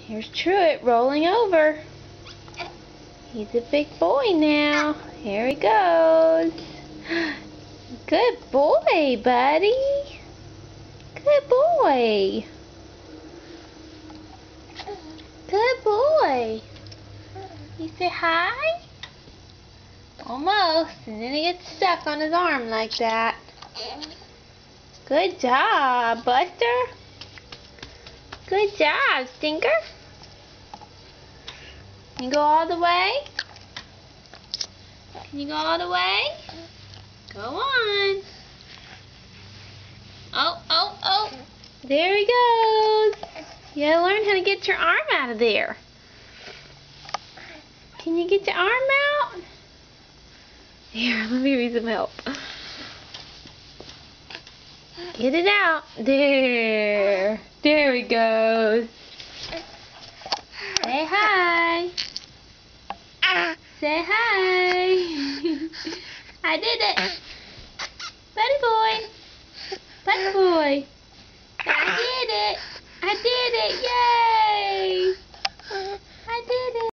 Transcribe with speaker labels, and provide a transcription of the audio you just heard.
Speaker 1: Here's Truett rolling over. He's a big boy now. Here he goes. Good boy, buddy. Good boy. Good boy. You say hi? Almost. And then he gets stuck on his arm like that. Good job, Buster. Good job, Stinker. Can you go all the way? Can you go all the way? Go on. Oh, oh, oh. There he goes. You gotta learn how to get your arm out of there. Can you get your arm out? Here, let me read some help. Get it out. There. There he goes. Say hi. Say hi. I did it. Buddy boy. Buddy boy. I did